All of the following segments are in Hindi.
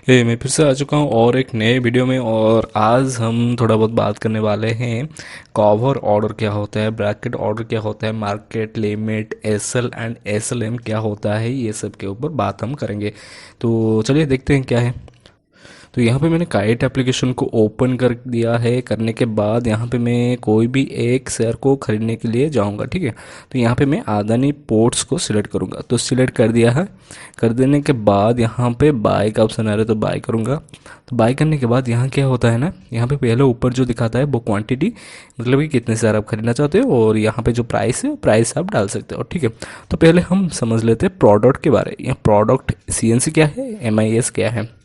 मैं फिर से आ चुका हूँ और एक नए वीडियो में। और आज हम थोड़ा बहुत बात करने वाले हैं कवर ऑर्डर क्या होता है, ब्रैकेट ऑर्डर क्या होता है, market limit, SL and SLM क्या होता है, ये सब के ऊपर बात हम करेंगे। तो चलिए देखते हैं क्या है। तो यहाँ पे मैंने काइट एप्लीकेशन को ओपन कर दिया है। करने के बाद यहाँ पे मैं कोई भी एक शेयर को खरीदने के लिए जाऊँगा, ठीक है। तो यहाँ पे मैं अदानी पोर्ट्स को सिलेक्ट करूँगा, तो सिलेक्ट कर दिया है। कर देने के बाद यहाँ पे बाय का ऑप्शन आ रहा है, तो बाय करूँगा। तो बाय करने के बाद यहाँ क्या होता है ना, यहाँ पे पहले ऊपर जो दिखाता है वो क्वांटिटी, मतलब कि कितने शेयर आप खरीदना चाहते हो, और यहाँ पे जो प्राइस है प्राइस आप डाल सकते हो, ठीक है। तो पहले हम समझ लेते हैं प्रोडक्ट के बारे में। यहाँ प्रोडक्ट सीएनसी क्या है, एमआईएस क्या है।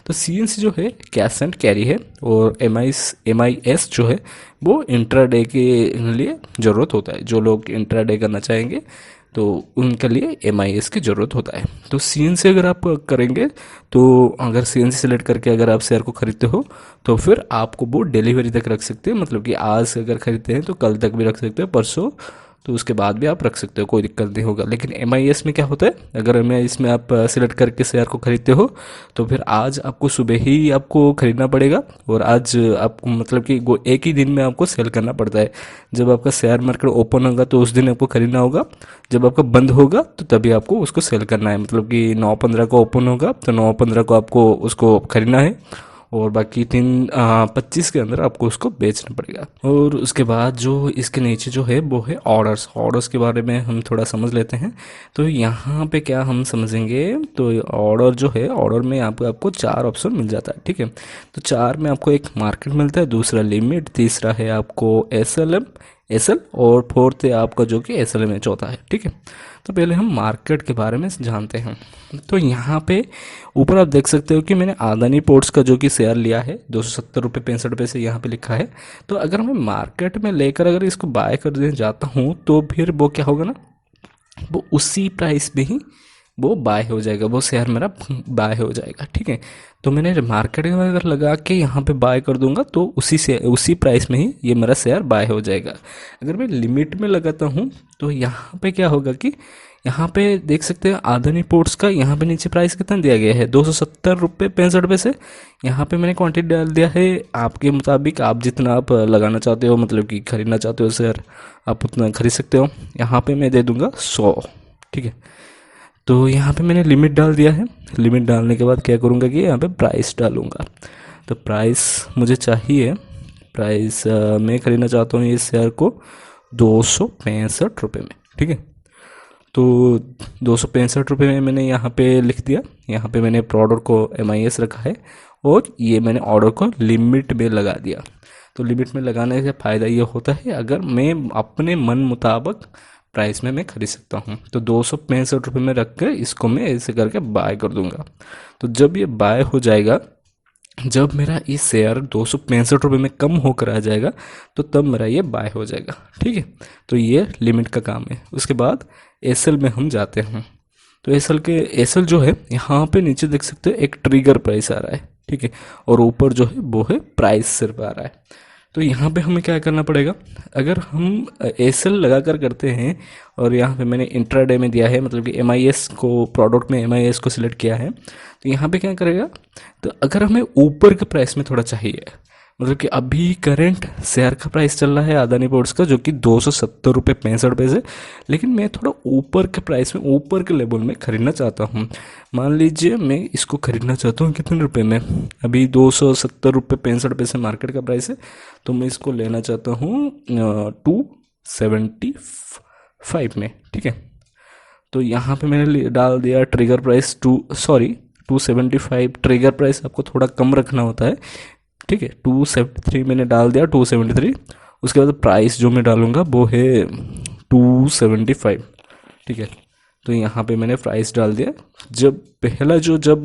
तो सीएनसी जो है कैश एंड कैरी है, और एमआईएस जो है वो इंट्राडे के लिए ज़रूरत होता है। जो लोग इंट्राडे करना चाहेंगे तो उनके लिए एमआईएस की ज़रूरत होता है। तो सीएनसी अगर आप करेंगे, तो अगर सीएनसी सेलेक्ट करके अगर आप शेयर को खरीदते हो तो फिर आपको वो डिलीवरी तक रख सकते हैं। मतलब कि आज अगर खरीदते हैं तो कल तक भी रख सकते हैं, परसों, तो उसके बाद भी आप रख सकते हो, कोई दिक्कत नहीं होगा। लेकिन एम में क्या होता है, अगर एम में आप सिलेक्ट करके शेयर को खरीदते हो तो फिर आज आपको सुबह ही आपको खरीदना पड़ेगा, और आज आपको मतलब कि एक ही दिन में आपको सेल करना पड़ता है। जब आपका शेयर मार्केट ओपन होगा तो उस दिन आपको खरीदना होगा, जब आपका बंद होगा तो तभी आपको उसको सेल करना है। मतलब कि 9/15 को ओपन होगा तो 9/15 को आपको उसको खरीदना है, और बाकी 3/25 के अंदर आपको उसको बेचना पड़ेगा। और उसके बाद जो इसके नीचे जो है वो है ऑर्डर्स। ऑर्डर्स के बारे में हम थोड़ा समझ लेते हैं। तो यहाँ पे क्या हम समझेंगे, तो ऑर्डर जो है, ऑर्डर में आपको 4 ऑप्शन मिल जाता है, ठीक है। तो 4 में आपको एक मार्केट मिलता है, दूसरा लिमिट, तीसरा है आपको एसएल, और फोर्थ है आपका जो कि एसएलएम है, चौथा है, ठीक है। तो पहले हम मार्केट के बारे में जानते हैं। तो यहाँ पे ऊपर आप देख सकते हो कि मैंने अदानी पोर्ट्स का जो कि शेयर लिया है 270 रुपये 65 पैसे से, यहाँ पे लिखा है। तो अगर मैं मार्केट में लेकर अगर इसको बाय करने जाता हूँ तो फिर वो क्या होगा ना, वो उसी प्राइस में ही वो बाय हो जाएगा, वो शेयर मेरा बाय हो जाएगा, ठीक है। तो मैंने मार्केट में अगर लगा के यहाँ पे बाय कर दूंगा तो उसी प्राइस में ही ये मेरा शेयर बाय हो जाएगा। अगर मैं लिमिट में लगाता हूँ तो यहाँ पे क्या होगा कि यहाँ पे देख सकते हैं अदानी पोर्ट्स का यहाँ पे नीचे प्राइस कितना दिया गया है, 270 रुपये 65 पैसे। यहाँ पे मैंने क्वांटिटी डाल दिया है आपके मुताबिक, आप जितना आप लगाना चाहते हो, मतलब कि खरीदना चाहते हो शेयर, आप उतना खरीद सकते हो। यहाँ पे मैं दे दूंगा 100, ठीक है। तो यहाँ पे मैंने लिमिट डाल दिया है। लिमिट डालने के बाद क्या करूँगा कि यहाँ पे प्राइस डालूँगा। तो प्राइस मुझे चाहिए, प्राइस मैं खरीदना चाहता हूँ इस शेयर को 265 रुपये में, ठीक है। तो 265 रुपये में मैंने यहाँ पे लिख दिया। यहाँ पे मैंने प्रोडक्ट को एमआईएस रखा है, और ये मैंने ऑर्डर को लिमिट में लगा दिया। तो लिमिट में लगाने से फ़ायदा ये होता है, अगर मैं अपने मन मुताबिक प्राइस में मैं खरीद सकता हूँ। तो 265 रुपये में रख कर इसको मैं ऐसे करके बाय कर दूंगा। तो जब ये बाय हो जाएगा, जब मेरा ये शेयर 265 रुपये में कम होकर आ जाएगा, तो तब मेरा ये बाय हो जाएगा, ठीक है। तो ये लिमिट का काम है। उसके बाद एसएल में हम जाते हैं। तो एसएल जो है, यहाँ पे नीचे देख सकते हो एक ट्रिगर प्राइस आ रहा है, ठीक है। और ऊपर जो है वो है प्राइस सिर्फ आ रहा है। तो यहाँ पे हमें क्या करना पड़ेगा, अगर हम एसएल लगा कर करते हैं, और यहाँ पे मैंने इंट्राडे में दिया है, मतलब कि एमआईएस को, प्रोडक्ट में एमआईएस को सिलेक्ट किया है। तो यहाँ पे क्या करेगा, तो अगर हमें ऊपर के प्राइस में थोड़ा चाहिए, मतलब कि अभी करंट शेयर का प्राइस चल रहा है अदानी पोर्ट्स का जो कि 270 रुपये 65 पैसे, लेकिन मैं थोड़ा ऊपर के प्राइस में, ऊपर के लेवल में खरीदना चाहता हूँ। मान लीजिए मैं इसको खरीदना चाहता हूँ कितने रुपए में, अभी 270 रुपये 65 पैसे मार्केट का प्राइस है। तो मैं इसको लेना चाहता हूँ 275 में, ठीक है। तो यहाँ पे मैंने डाल दिया ट्रिगर प्राइस 275। ट्रिगर प्राइस आपको थोड़ा कम रखना होता है, ठीक है। 273 मैंने डाल दिया, 273। उसके बाद प्राइस जो मैं डालूंगा वो है 275, ठीक है। तो यहाँ पे मैंने प्राइस डाल दिया। जब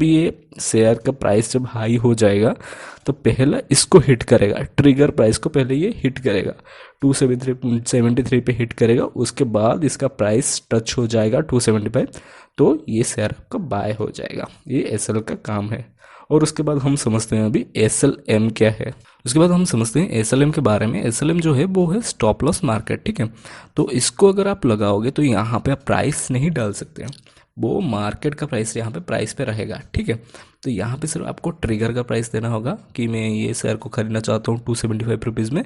ये शेयर का प्राइस जब हाई हो जाएगा तो पहला इसको हिट करेगा, ट्रिगर प्राइस को पहले ये हिट करेगा, 273 पे हिट करेगा। उसके बाद इसका प्राइस टच हो जाएगा 275, तो ये शेयर आपका बाय हो जाएगा। ये एसएल का काम है। और उसके बाद हम समझते हैं अभी एसएलएम क्या है। उसके बाद हम समझते हैं एसएलएम के बारे में। एसएलएम जो है वो है स्टॉप लॉस मार्केट, ठीक है। तो इसको अगर आप लगाओगे तो यहाँ पे आप प्राइस नहीं डाल सकते हैं। वो मार्केट का प्राइस यहाँ पे प्राइस पे रहेगा, ठीक है। तो यहाँ पे सिर्फ आपको ट्रिगर का प्राइस देना होगा कि मैं ये शेयर को खरीदना चाहता हूँ 275 रुपीज़ में।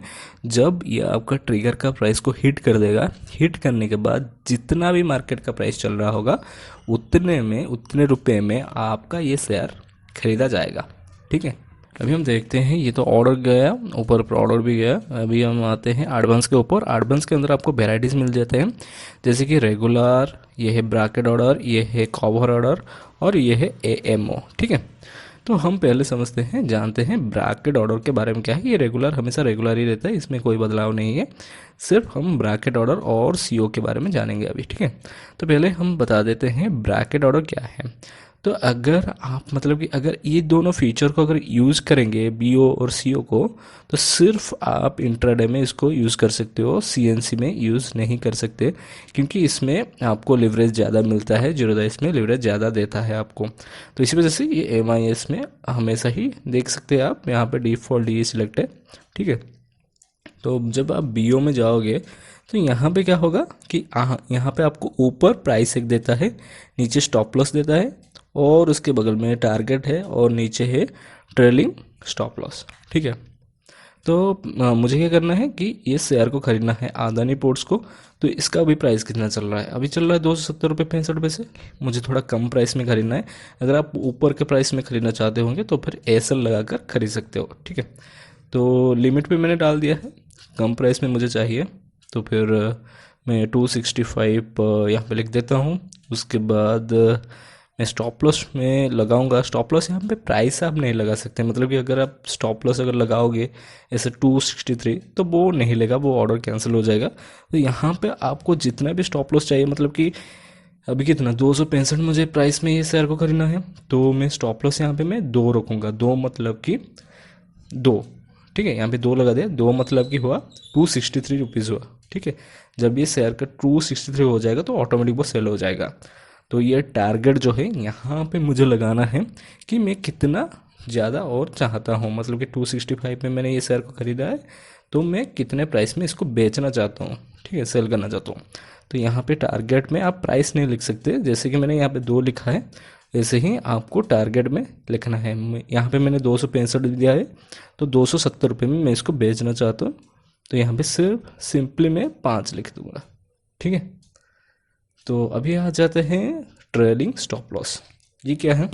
जब ये आपका ट्रिगर का प्राइस को हिट कर देगा, हिट करने के बाद जितना भी मार्केट का प्राइस चल रहा होगा उतने रुपए में आपका ये शेयर खरीदा जाएगा, ठीक है। अभी हम देखते हैं, ये तो ऑर्डर गया ऊपर पर, ऑर्डर भी गया। अभी हम आते हैं एडवांस के ऊपर। एडवांस के अंदर आपको वेराइटीज़ मिल जाते हैं, जैसे कि रेगुलर, ये है ब्रैकेट ऑर्डर, ये है कवर ऑर्डर और ये है एएमओ, ठीक है। तो हम पहले समझते हैं, जानते हैं ब्रैकेट ऑर्डर के बारे में क्या है। ये रेगुलर हमेशा रेगुलर ही रहता है, इसमें कोई बदलाव नहीं है। सिर्फ हम ब्रैकेट ऑर्डर और सीओ के बारे में जानेंगे अभी, ठीक है। तो पहले हम बता देते हैं ब्रैकेट ऑर्डर क्या है। तो अगर आप मतलब कि अगर ये दोनों फीचर को अगर यूज़ करेंगे, बीओ और सीओ को, तो सिर्फ आप इंट्राडे में इसको यूज़ कर सकते हो, सीएनसी में यूज़ नहीं कर सकते, क्योंकि इसमें आपको लिवरेज ज़्यादा मिलता है, जीरोधा इसमें लिवरेज ज़्यादा देता है आपको। तो इसी वजह से ये एमआईएस में हमेशा ही देख सकते हैं आप, यहाँ पे डिफ़ॉल्ट ये सिलेक्ट है, ठीक है। तो जब आप बीओ में जाओगे तो यहाँ पे क्या होगा कि यहाँ पे आपको ऊपर प्राइस एक देता है, नीचे स्टॉप लॉस देता है और उसके बगल में टारगेट है और नीचे है ट्रेलिंग स्टॉप लॉस, ठीक है। तो मुझे क्या करना है कि ये शेयर को खरीदना है अदानी पोर्ट्स को। तो इसका भी प्राइस कितना चल रहा है, अभी चल रहा है 270 रुपये 65 पैसे। मुझे थोड़ा कम प्राइस में खरीदना है। अगर आप ऊपर के प्राइस में खरीदना चाहते होंगे तो फिर एसएल लगाकर खरीद सकते हो, ठीक है। तो लिमिट पे मैंने डाल दिया है, कम प्राइस में मुझे चाहिए, तो फिर मैं 265 यहाँ पे लिख देता हूँ। उसके बाद मैं स्टॉप लॉस में लगाऊंगा। स्टॉप लॉस यहाँ पे प्राइस आप नहीं लगा सकते, मतलब कि अगर आप स्टॉप लॉस अगर लगाओगे ऐसे 263 तो वो नहीं लेगा, वो ऑर्डर कैंसिल हो जाएगा। तो यहाँ पे आपको जितना भी स्टॉप लॉस चाहिए, मतलब कि अभी कितना 265 मुझे प्राइस में ये शेयर को खरीदना है, तो मैं स्टॉप लॉस यहाँ पे मैं 2 रखूँगा। 2 मतलब कि 2, ठीक है। यहाँ पे 2 लगा दिया, 2 मतलब कि हुआ 263 रुपीज़ हुआ, ठीक है। जब ये शेयर का 263 हो जाएगा तो ऑटोमेटिक वो सेल हो जाएगा। तो ये टारगेट जो है यहाँ पे मुझे लगाना है कि मैं कितना ज़्यादा और चाहता हूँ, मतलब कि 265 में मैंने ये शेयर को ख़रीदा है, तो मैं कितने प्राइस में इसको बेचना चाहता हूँ, ठीक है, सेल करना चाहता हूँ। तो यहाँ पे टारगेट में आप प्राइस नहीं लिख सकते, जैसे कि मैंने यहाँ पे 2 लिखा है, ऐसे ही आपको टारगेट में लिखना है। यहाँ पे मैंने 265 दिया है, तो 270 रुपये में मैं इसको बेचना चाहता हूँ। तो यहाँ पे सिर्फ सिंपली मैं 5 लिख दूँगा, ठीक है। तो अभी आ जाते हैं ट्रेलिंग स्टॉप लॉस। ये क्या है,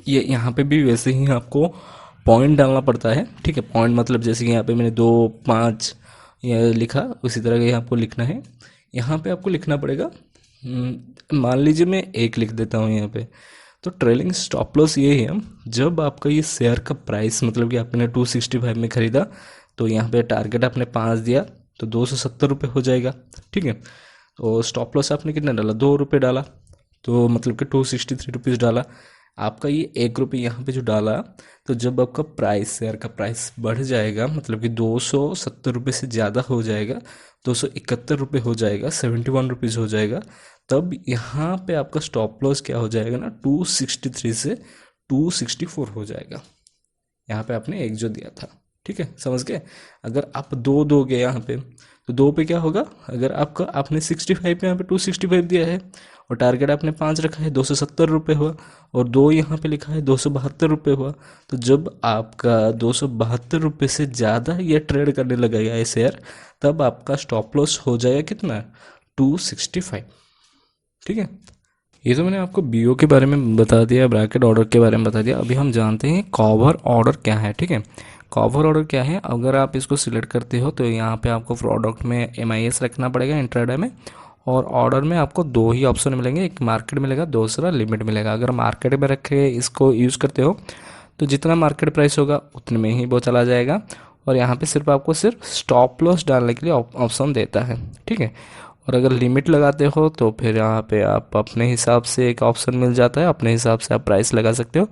ये यहाँ पे भी वैसे ही आपको पॉइंट डालना पड़ता है, ठीक है। पॉइंट मतलब जैसे कि यहाँ पे मैंने 2 5 ये लिखा, उसी तरह के आपको लिखना है। यहाँ पे आपको लिखना पड़ेगा, मान लीजिए मैं 1 लिख देता हूँ यहाँ पे। तो ट्रेलिंग स्टॉप लॉस ये है, जब आपका ये शेयर का प्राइस, मतलब कि आपने 265 में ख़रीदा, तो यहाँ पे टारगेट आपने 5 दिया, तो 270 रुपये हो जाएगा, ठीक है। तो स्टॉप लॉस आपने कितना डाला, 2 रुपये डाला, तो मतलब कि 263 रुपीज़ डाला। आपका ये 1 रुपये यहाँ पे जो डाला, तो जब आपका प्राइस, शेयर का प्राइस बढ़ जाएगा, मतलब कि 270 रुपये से ज़्यादा हो जाएगा, 271 रुपये हो जाएगा, 71 रुपीज़ हो जाएगा, तब यहाँ पे आपका स्टॉप लॉस क्या हो जाएगा ना, 263 से 264 हो जाएगा। यहाँ पे आपने 1 जो दिया था, ठीक है, समझ गए। अगर आप 2 दोगे यहाँ पे, तो 2 पे क्या होगा, अगर आपका आपने 65 पे यहाँ पे 265 दिया है और टारगेट आपने 5 रखा है, 270 रुपये हुआ, और 2 यहाँ पे लिखा है 272 रुपये हुआ। तो जब आपका 272 रुपये से ज़्यादा ये ट्रेड करने लगेगा ये शेयर, तब आपका स्टॉप लॉस हो जाएगा कितना, 265, ठीक है। ये तो मैंने आपको बीओ के बारे में बता दिया, ब्रैकेट ऑर्डर के बारे में बता दिया। अभी हम जानते हैं कवर ऑर्डर क्या है, ठीक है। कवर ऑर्डर क्या है, अगर आप इसको सिलेक्ट करते हो तो यहाँ पे आपको प्रोडक्ट में एमआईएस रखना पड़ेगा इंट्राडे में, और ऑर्डर में आपको 2 ही ऑप्शन मिलेंगे, एक मार्केट मिलेगा, दूसरा लिमिट मिलेगा। अगर मार्केट में रख के इसको यूज़ करते हो तो जितना मार्केट प्राइस होगा उतने में ही वो चला जाएगा, और यहाँ पे सिर्फ आपको सिर्फ स्टॉप लॉस डालने के लिए ऑप्शन देता है, ठीक है। और अगर लिमिट लगाते हो तो फिर यहाँ पे आप अपने हिसाब से एक ऑप्शन मिल जाता है, अपने हिसाब से आप प्राइस लगा सकते हो।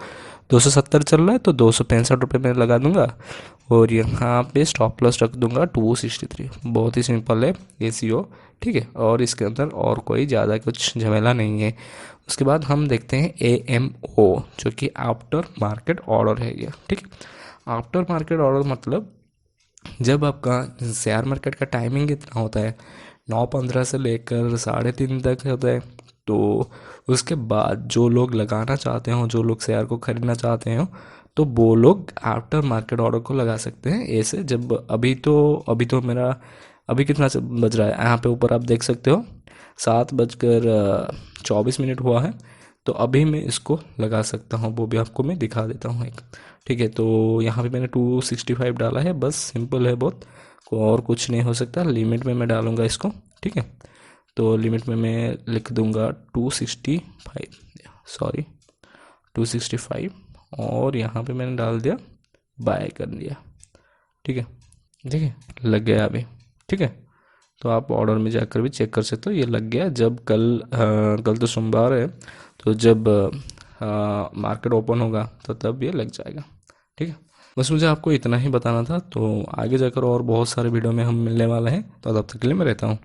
270 चल रहा है तो 265 रुपये में लगा दूंगा, और यहाँ पे स्टॉप लॉस रख दूंगा 263। बहुत ही सिंपल है ये सीओ, ठीक है। और इसके अंदर और कोई ज़्यादा कुछ झमेला नहीं है। उसके बाद हम देखते हैं एएमओ, जो कि आफ्टर मार्केट ऑर्डर है ये, ठीक है। आफ्टर मार्केट ऑर्डर मतलब जब आपका शेयर मार्केट का टाइमिंग कितना होता है, 9:15 से लेकर 3:30 तक होता है, तो उसके बाद जो लोग लगाना चाहते हो, जो लोग शेयर को खरीदना चाहते हो, तो वो लोग आफ्टर मार्केट ऑर्डर को लगा सकते हैं। ऐसे जब अभी तो मेरा अभी कितना बज रहा है, यहाँ पे ऊपर आप देख सकते हो 7:24 हुआ है। तो अभी मैं इसको लगा सकता हूँ, वो भी आपको मैं दिखा देता हूँ एक। ठीक है, तो यहाँ पे मैंने 265 डाला है, बस सिंपल है बहुत, और कुछ नहीं हो सकता। लिमिट में मैं डालूँगा इसको। ठीक है, तो लिमिट में मैं लिख दूँगा 265, सॉरी 265, और यहाँ पे मैंने डाल दिया बाय कर लिया। ठीक है, ठीक है, लग गया अभी। ठीक है, तो आप ऑर्डर में जाकर भी चेक कर सकते हो, ये लग गया। जब कल तो सोमवार है, तो जब मार्केट ओपन होगा तो तब ये लग जाएगा। ठीक है, बस मुझे आपको इतना ही बताना था। तो आगे जाकर और बहुत सारे वीडियो में हम मिलने वाले हैं, तो तब तक के लिए मैं रहता हूँ।